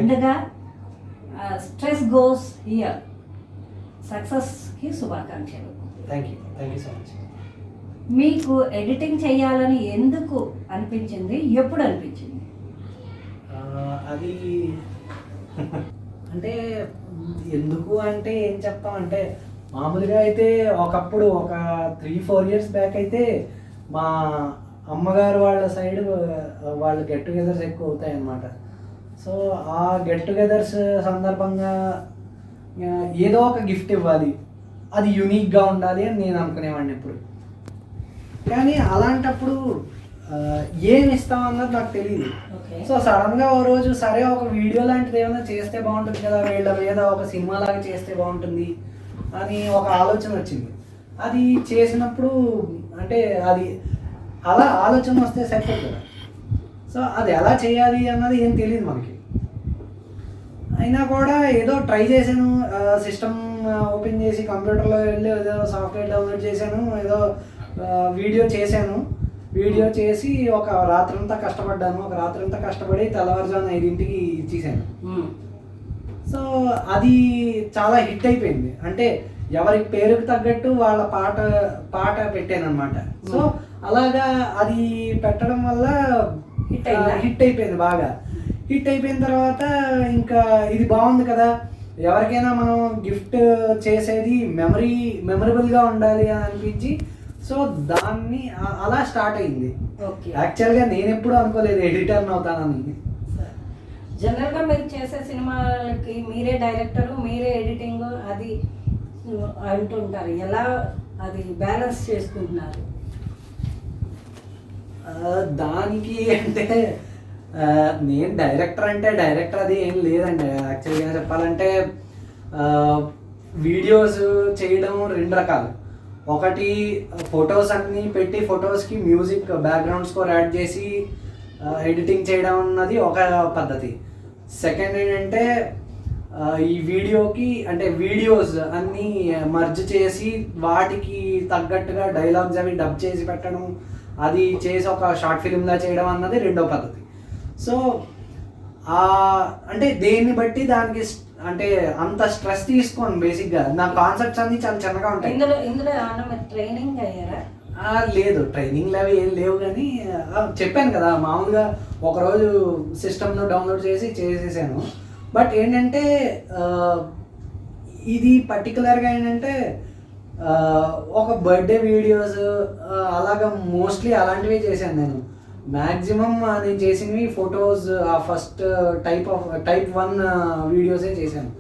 ముందుగా stress goes here. సక్సెస్కి శుభాకాంక్షలు. Thank you so much. మీకు ఎడిటింగ్ చేయాలని ఎందుకు అనిపించింది, ఎప్పుడు అనిపించింది? అది అంటే ఎందుకు అంటే ఏం చెప్తామంటే, మామూలుగా అయితే ఒకప్పుడు ఒక 3-4 years బ్యాక్ అయితే మా అమ్మగారు వాళ్ళ సైడ్ వాళ్ళు గెట్ టుగెదర్స్ ఎక్కువ అవుతాయి అన్నమాట. సో ఆ గెట్ టుగెదర్స్ సందర్భంగా ఏదో ఒక గిఫ్ట్ ఇవ్వాలి, అది యూనిక్గా ఉండాలి అని నేను అనుకునేవాడిని ఎప్పుడు. కానీ అలాంటప్పుడు ఏం ఇస్తామన్నది నాకు తెలియదు. సో సడన్గా ఓ రోజు సరే ఒక వీడియో లాంటిది ఏమైనా చేస్తే బాగుంటుంది కదా, వీళ్ళ మీద ఒక సినిమా లాగా చేస్తే బాగుంటుంది అని ఒక ఆలోచన వచ్చింది. అది చేసినప్పుడు అంటే అది అలా ఆలోచన వస్తే సరిపోతుంది కదా. సో అది ఎలా చేయాలి అన్నది ఏం తెలియదు మనకి. అయినా కూడా ఏదో ట్రై చేశాను, సిస్టమ్ ఓపెన్ చేసి కంప్యూటర్లో వెళ్ళి ఏదో సాఫ్ట్వేర్ డౌన్లోడ్ చేశాను, ఏదో వీడియో చేశాను. వీడియో చేసి ఒక రాత్రంతా కష్టపడ్డాను. ఒక రాత్రంతా కష్టపడి తెల్లవారుజామున 5 ఇచ్చేసాను. సో అది చాలా హిట్ అయిపోయింది. అంటే ఎవరి పేరుకు తగ్గట్టు వాళ్ళ పాట పెట్టాను అనమాట. సో అలాగా అది పెట్టడం వల్ల హిట్ అయిపోయింది బాగా. హిట్ అయిపోయిన తర్వాత ఇంకా ఇది బాగుంది కదా, ఎవరికైనా మనం గిఫ్ట్ చేసేది మెమరబుల్గా ఉండాలి అని అనిపించి సో దాన్ని అలా స్టార్ట్ అయింది. యాక్చువల్గా నేను ఎప్పుడు అనుకోలేదు ఎడిటర్ అవుతానని. జనరల్గా మీరు చేసే సినిమాలకి మీరే డైరెక్టరు, మీరే ఎడిటింగ్ అది అంటుంటారు. ఎలా అది బ్యాలెన్స్ చేసుకుంటున్నారు? దానికి అంటే నేను డైరెక్టర్ అది ఏం లేదండి. యాక్చువల్గా చెప్పాలంటే వీడియోస్ చేయడం 2 రకాలు. ఒకటి ఫొటోస్ అన్నీ పెట్టి ఫొటోస్కి మ్యూజిక్ బ్యాక్గ్రౌండ్ స్కోర్ యాడ్ చేసి ఎడిటింగ్ చేయడం అన్నది ఒక పద్ధతి. సెకండ్ ఏంటంటే ఈ వీడియోకి అంటే వీడియోస్ అన్నీ మర్జ్ చేసి వాటికి తగ్గట్టుగా డైలాగ్స్ అవి డబ్ చేసి పెట్టడం, అది చేసి ఒక షార్ట్ ఫిల్మ్లా చేయడం అన్నది 2వ పద్ధతి. సో అంటే దేన్ని బట్టి దానికి అంటే అంత స్ట్రెస్ తీసుకోను. బేసిక్గా నా కాన్సెప్ట్స్ అన్ని చాలా చిన్నగా ఉంటాయి. ఇందులో ట్రైనింగ్ అయ్యారా? లేదు, ట్రైనింగ్ అవి ఏం లేవు. కానీ చెప్పాను కదా, మామూలుగా ఒకరోజు సిస్టమ్లో డౌన్లోడ్ చేసేసాను. బట్ ఏంటంటే ఇది పర్టికులర్గా ఏంటంటే ఒక బర్త్డే వీడియోస్ అలాగా మోస్ట్లీ అలాంటివే చేశాను నేను. మ్యాక్సిమం నేను చేసినవి ఫొటోస్ ఫస్ట్ టైప్ 1 వీడియోసే చేశాను.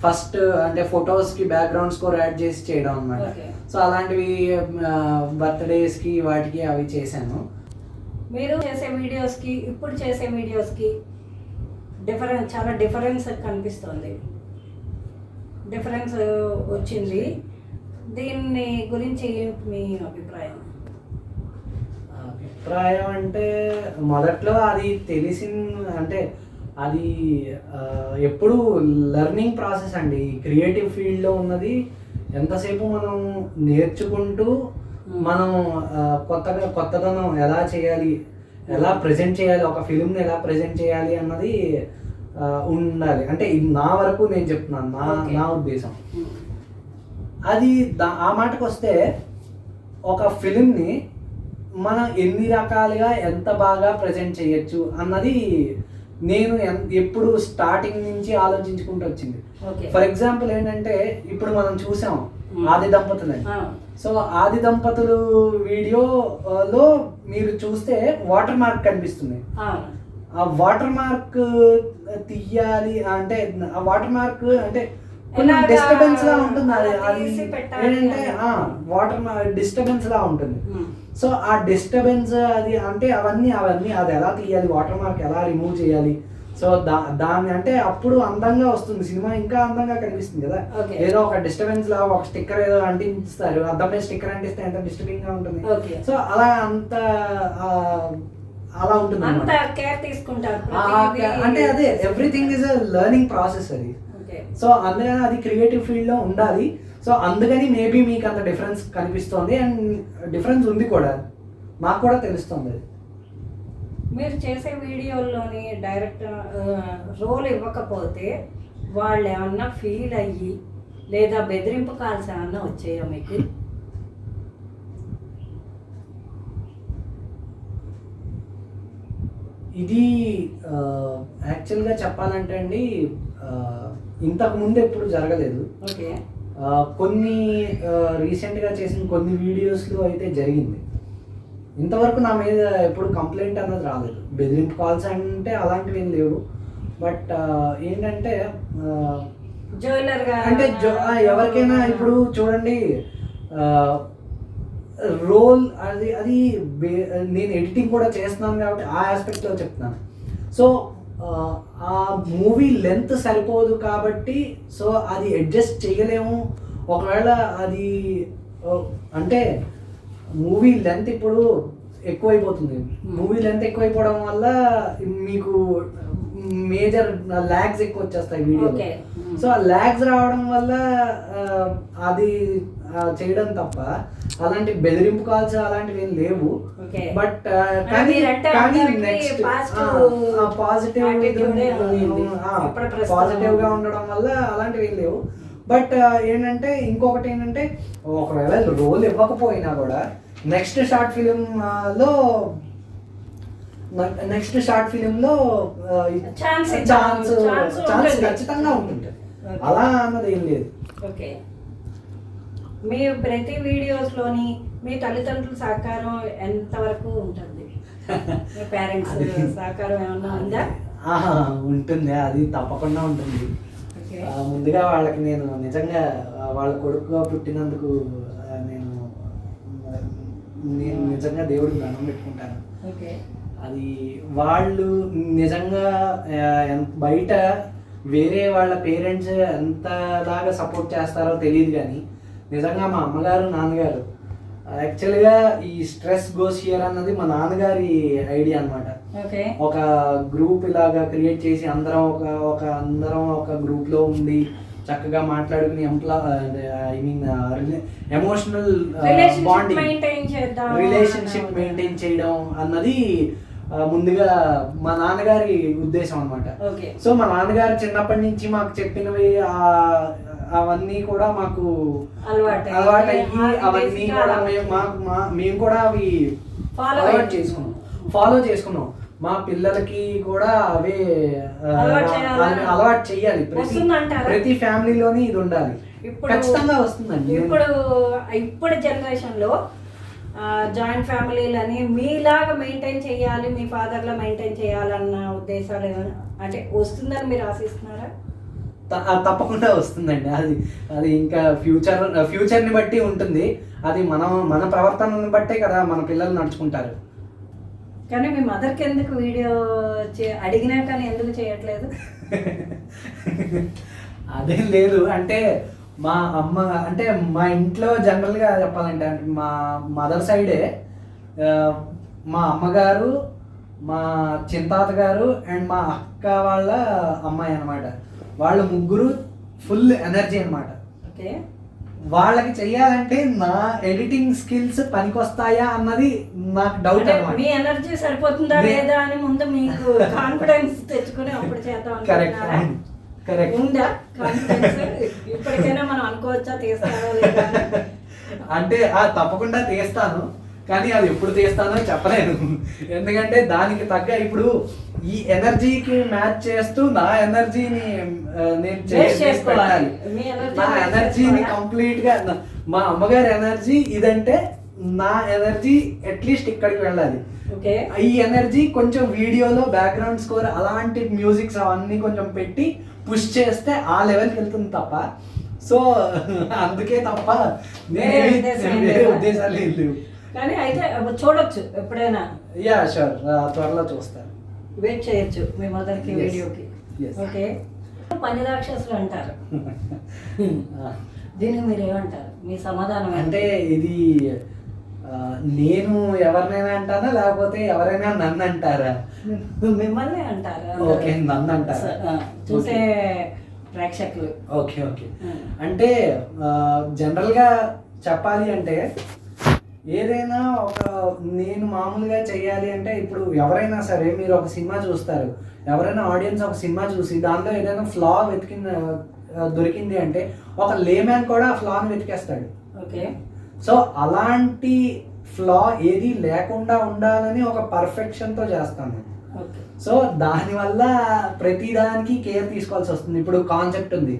ఫస్ట్ అంటే ఫొటోస్కి బ్యాక్గ్రౌండ్ స్కోర్ యాడ్ చేసి చేయడం అనమాట. సో అలాంటివి బర్త్డేస్కి వాటికి అవి చేశాను. మీరు చేసే వీడియోస్కి ఇప్పుడు చేసే వీడియోస్కి చాలా డిఫరెన్స్ కనిపిస్తుంది. డిఫరెన్స్ వచ్చింది. దీన్ని గురించి మీ అభిప్రాయం? అభిప్రాయం అంటే మొదట్లో అది అంటే అది ఎప్పుడు లెర్నింగ్ ప్రాసెస్ అండి. క్రియేటివ్ ఫీల్డ్లో ఉన్నది ఎంతసేపు మనం నేర్చుకుంటూ మనం కొత్తదనం ఎలా చేయాలి, ఎలా ప్రజెంట్ చేయాలి, ఒక ఫిలింని ఎలా ప్రజెంట్ చేయాలి అన్నది ఉండాలి. అంటే నా వరకు నేను చెప్తున్నాను, నా ఉద్దేశం అది. ఆ మాటకు వస్తే ఒక ఫిలింని మనం ఎన్ని రకాలుగా ఎంత బాగా ప్రజెంట్ చేయొచ్చు అన్నది నేను ఎప్పుడు స్టార్టింగ్ నుంచి ఆలోచించుకుంటూ వచ్చింది. ఫర్ ఎగ్జాంపుల్ ఏంటంటే ఇప్పుడు మనం చూసాం ఆది దంపతులని. సో ఆది దంపతులు వీడియోలో మీరు చూస్తే వాటర్ మార్క్ కనిపిస్తుంది. ఆ వాటర్ మార్క్ తీయాలి అంటే ఆ వాటర్ మార్క్ అంటే కొంచెం డిస్టర్బెన్స్ లా ఉంటుంది. అది ఏంటంటే వాటర్ డిస్టర్బెన్స్ లా ఉంటుంది. సో ఆ డిస్టర్బెన్స్ అది అంటే అవన్నీ అది ఎలా తీయాలి, వాటర్ మార్క్ ఎలా రిమూవ్ చేయాలి. సో దాన్ని అంటే అప్పుడు అందంగా వస్తుంది సినిమా, ఇంకా అందంగా కనిపిస్తుంది కదా. ఏదో ఒక డిస్టర్బెన్స్ లా ఒక స్టిక్కర్ ఏదో అంటిస్తారు, అద్దం మీద స్టిక్కర్ అంటిస్తే ఎంత డిస్టర్బింగ్ గా ఉంటుంది. సో అలా అలా ఉంటుంది అంటే అదే everything is a learning process అది. సో అందుకని అది క్రియేటివ్ ఫీల్డ్లో ఉండాలి. సో అందుకని మేబీ మీకు అంత డిఫరెన్స్ కనిపిస్తుంది. అండ్ డిఫరెన్స్ ఉంది కూడా, నాకు కూడా తెలుస్తుంది అది. మీరు చేసే వీడియోల్లోని డైరెక్ట్ రోల్ ఇవ్వకపోతే వాళ్ళు ఏమన్నా ఫీల్ అయ్యి లేదా బెదిరింపు కాల్స్ ఏమన్నా వచ్చాయా మీకు? ఇది యాక్చువల్గా చెప్పాలంటే అండి, ఇంతకు ముందు ఎప్పుడు జరగలేదు. ఓకే. కొన్ని రీసెంట్గా చేసిన కొన్ని వీడియోస్లో అయితే జరిగింది. ఇంతవరకు నా మీద ఎప్పుడు కంప్లైంట్ అన్నది రాలేదు. బెదిరింపు కాల్స్ అంటే అలాంటివి ఏం లేవు. బట్ ఏంటంటే అంటే ఎవరికైనా ఇప్పుడు చూడండి, రోల్ అది నేను ఎడిటింగ్ కూడా చేస్తున్నాను కాబట్టి ఆ ఆస్పెక్ట్లో చెప్తున్నాను. సో ఆ మూవీ లెంత్ సరిపోదు కాబట్టి సో అది అడ్జస్ట్ చేయలేము. ఒకవేళ అది అంటే మూవీ లెంత్ ఇప్పుడు ఎక్కువైపోతుంది. మూవీ లెంత్ ఎక్కువైపోవడం వల్ల మీకు మేజర్ ల్యాగ్స్ ఎక్కువ వచ్చేస్తాయి వీడియో. సో ఆ ల్యాగ్స్ రావడం వల్ల అది చేయడం తప్ప అలాంటి బెదిరింపు కాల్స్ అలాంటివి ఏం లేవు. బట్ కానీ నెక్స్ట్ పాజిటివ్ గా ఉండడం వల్ల అలాంటివి ఏం లేవు. బట్ ఏంటంటే ఇంకొకటి ఏంటంటే ఒకవేళ రోల్ ఇవ్వకపోయినా కూడా నెక్స్ట్ షార్ట్ ఫిలిం లో ఛాన్స్ ఖచ్చితంగా ఉంటుంది. అలా అన్నది ఏం లేదు. ఓకే. మీ ప్రతి వీడియోస్లోని మీ తల్లిదండ్రుల సహకారం ఎంతవరకు ఉంటుంది? మీ పేరెంట్స్ సహకారం ఏమన్నా ఉందా? ఉంటుంది, అది తప్పకుండా ఉంటుంది. ముందుగా వాళ్ళకి నేను నిజంగా వాళ్ళ కొడుకుగా పుట్టినందుకు నేను నిజంగా దేవుడికి దండం పెట్టుకుంటాను. అది వాళ్ళు నిజంగా బయట వేరే వాళ్ళ పేరెంట్స్ ఎంతలాగా సపోర్ట్ చేస్తారో తెలియదు, కానీ నిజంగా మా అమ్మగారు నాన్నగారు యాక్చువల్గా ఈ స్ట్రెస్ గోస్ హియర్ అన్నది మా నాన్నగారి ఐడియా అనమాట. ఒక గ్రూప్ ఇలాగా క్రియేట్ చేసి అందరం ఒక గ్రూప్ లో ఉండి చక్కగా మాట్లాడుకుని ఎమోషనల్ బాండింగ్ రిలేషన్షిప్ మెయింటైన్ చేయడం అన్నది ముందుగా మా నాన్నగారి ఉద్దేశం అనమాట. సో మా నాన్నగారు చిన్నప్పటి నుంచి మాకు చెప్పినవి అవన్నీ కూడా మాకు అలవాటయ్యి అవన్నీ కూడా మేము కూడా అవి ఫాలో చేసుకున్నాం. మా పిల్లలకి కూడా అవే అలవాటు చెయ్యాలి. ప్రతి ఫ్యామిలీలోని ఇది ఉండాలి, ఖచ్చితంగా వస్తుందండి. ఇప్పుడు జనరేషన్ లో జాయింట్ ఫ్యామిలీలని మీలాగా మెయింటైన్ చేయాలి, మీ ఫాదర్లా మెయింటైన్ చేయాలన్న ఉద్దేశాలు ఏమైనా అంటే వస్తుందని మీరు ఆశిస్తున్నారా? తప్పకుండా వస్తుందండి. అది ఇంకా ఫ్యూచర్ని బట్టి ఉంటుంది. అది మన ప్రవర్తనని బట్టే కదా మన పిల్లలు నడుచుకుంటారు. కానీ మీ మదర్కి ఎందుకు వీడియో అడిగినా కానీ ఎందుకు చేయట్లేదు? అదేం లేదు, అంటే మా అమ్మ అంటే మా ఇంట్లో జనరల్గా చెప్పాలంటే అంటే మా మదర్ సైడే మా అమ్మగారు, మా చింతాత గారు అండ్ మా అక్క వాళ్ళ అమ్మాయి అనమాట. వాళ్ళు ముగ్గురు ఫుల్ ఎనర్జీ అనమాట. ఓకే. వాళ్ళకి చెయ్యాలంటే నా ఎడిటింగ్ స్కిల్స్ పనికొస్తాయా అన్నది నాకు డౌట్ అన్నమాట. మీ ఎనర్జీ సరిపోతుందా లేదా అని ముందు మీకు కాన్ఫిడెన్స్ తెచ్చుకుని అప్పుడు చేద్దాం. కరెక్ట్ ఉందా కాన్ఫిడెన్స్? ఇప్పటికైనా మనం అనుకోవచ్చా తీస్తారా లేదా? అంటే తప్పకుండా తీస్తాను, కానీ అది ఎప్పుడు తీస్తానో చెప్పలేను. ఎందుకంటే దానికి తగ్గ ఇప్పుడు ఈ ఎనర్జీకి మ్యాచ్ చేస్తూ నా ఎనర్జీని నేను పెట్టాలి. నా ఎనర్జీని కంప్లీట్ గా మా అమ్మగారి ఎనర్జీ ఇదంటే నా ఎనర్జీ అట్లీస్ట్ ఇక్కడికి వెళ్ళాలి. ఈ ఎనర్జీ కొంచెం వీడియోలో బ్యాక్గ్రౌండ్ స్కోర్ అలాంటి మ్యూజిక్స్ అవన్నీ కొంచెం పెట్టి పుష్ చేస్తే ఆ లెవెల్కి వెళ్తుంది తప్ప. సో అందుకే తప్ప వేరే ఉద్దేశాలు ఏం లేవు. కానీ అయితే చూడొచ్చు ఎప్పుడైనా. యా షూర్, త్వరలో చూస్తాను. వెయిట్ చేయొచ్చు మీ మదర్కి వీడియోకి. ఓకే. పని రాక్షసులు అంటారు, దీనికి మీరు ఏమంటారు? మీ సమాధానం అంటే ఇది నేను ఎవరినైనా అంటానా లేకపోతే ఎవరైనా నన్ను అంటారా? మిమ్మల్ని అంటారా? ఓకే, నన్ను అంటారా చూసే ప్రేక్షకులు. ఓకే. అంటే జనరల్గా చెప్పాలి అంటే ఏదైనా నేను మామూలుగా చెయ్యాలి అంటే ఇప్పుడు ఎవరైనా సరే మీరు ఒక సినిమా చూస్తారు, ఎవరైనా ఆడియన్స్ ఒక సినిమా చూసి దాంట్లో ఏదైనా ఫ్లా దొరికింది అంటే ఒక లేమ్యాన్ కూడా ఆ ఫ్లాని వెతికేస్తాడు. ఓకే. సో అలాంటి ఫ్లా ఏది లేకుండా ఉండాలని ఒక పర్ఫెక్షన్తో చేస్తాను. సో దానివల్ల ప్రతిదానికి కేర్ తీసుకోవాల్సి వస్తుంది. ఇప్పుడు కాన్సెప్ట్ ఉంది,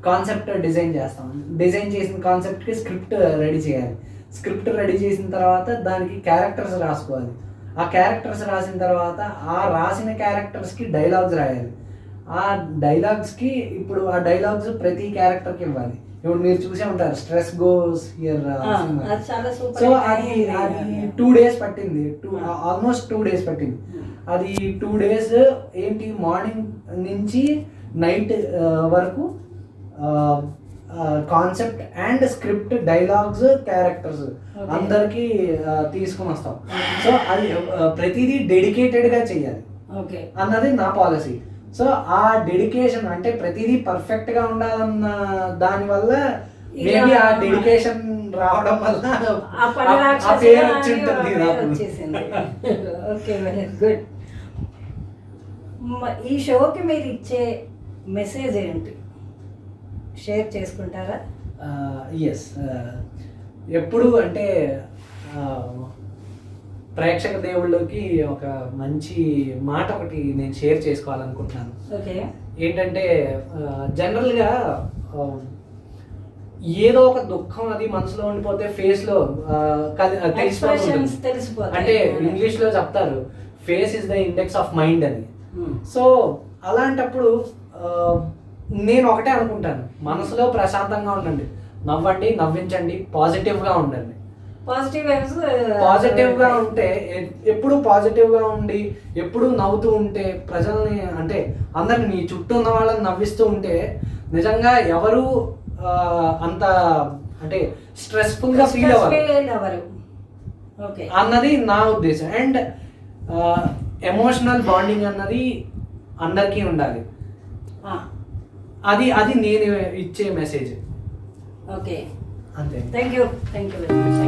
కాన్సెప్ట్ డిజైన్ చేస్తాం, డిజైన్ చేసిన కాన్సెప్ట్కి స్క్రిప్ట్ రెడీ చేయాలి, స్క్రిప్ట్ రెడీ చేసిన తర్వాత దానికి క్యారెక్టర్స్ రాసుకోవాలి, ఆ క్యారెక్టర్స్ రాసిన తర్వాత ఆ రాసిన క్యారెక్టర్స్కి డైలాగ్స్ రాయాలి, ఆ డైలాగ్స్కి ఇప్పుడు ఆ డైలాగ్స్ ప్రతి క్యారెక్టర్కి ఇవ్వాలి. ఇప్పుడు మీరు చూసే ఉంటారు స్ట్రెస్ గోస్ హియర్. సో అది 2 days పట్టింది, ఆల్మోస్ట్ 2 days పట్టింది. అది 2 days ఏంటి, మార్నింగ్ నుంచి నైట్ వరకు concept and script, dialogues, characters అందరికి తీసుకుని వస్తాం. సో అది ప్రతిదీ డెడికేటెడ్గా చెయ్యాలి అన్నది నా పాలసీ. సో ఆ డెడికేషన్ అంటే ప్రతిదీ పర్ఫెక్ట్గా ఉండాలన్న దానివల్ల మేబీ ఆ డెడికేషన్ రావడం వల్ల ఆ పేరు వచ్చి ఉంటుంది. Okay, very good. ఈ షోకి మీరు ఇచ్చే మెసేజ్ ఏంటి, షేర్ చేసుకుంటారా? ఎస్, ఎప్పుడు అంటే ప్రేక్షక దేవుళ్ళకి ఒక మంచి మాట ఒకటి నేను షేర్ చేసుకోవాలనుకుంటున్నాను. ఓకే. ఏంటంటే జనరల్గా ఏదో ఒక దుఃఖం అది మనసులో ఉండిపోతే ఫేస్లో తెలిసిపోతుంది. అంటే ఇంగ్లీష్లో చెప్తారు face is the index of mind అని. సో అలాంటప్పుడు నేను ఒకటే అనుకుంటాను, మనసులో ప్రశాంతంగా ఉండండి, నవ్వండి, నవ్వించండి, పాజిటివ్గా ఉండండి. పాజిటివ్గా ఉంటే, ఎప్పుడు పాజిటివ్గా ఉండి ఎప్పుడు నవ్వుతూ ఉంటే, ప్రజల్ని అంటే అందరిని మీ చుట్టూ ఉన్న వాళ్ళని నవ్విస్తూ ఉంటే నిజంగా ఎవరు అంత అంటే స్ట్రెస్ఫుల్గా ఫీల్ అవ్వరు అన్నది నా ఉద్దేశం. అండ్ ఎమోషనల్ బాండింగ్ అన్నది అందరికీ ఉండాలి, అది నేను ఇచ్చే మెసేజ్. ఓకే, అంతే. Thank you very much.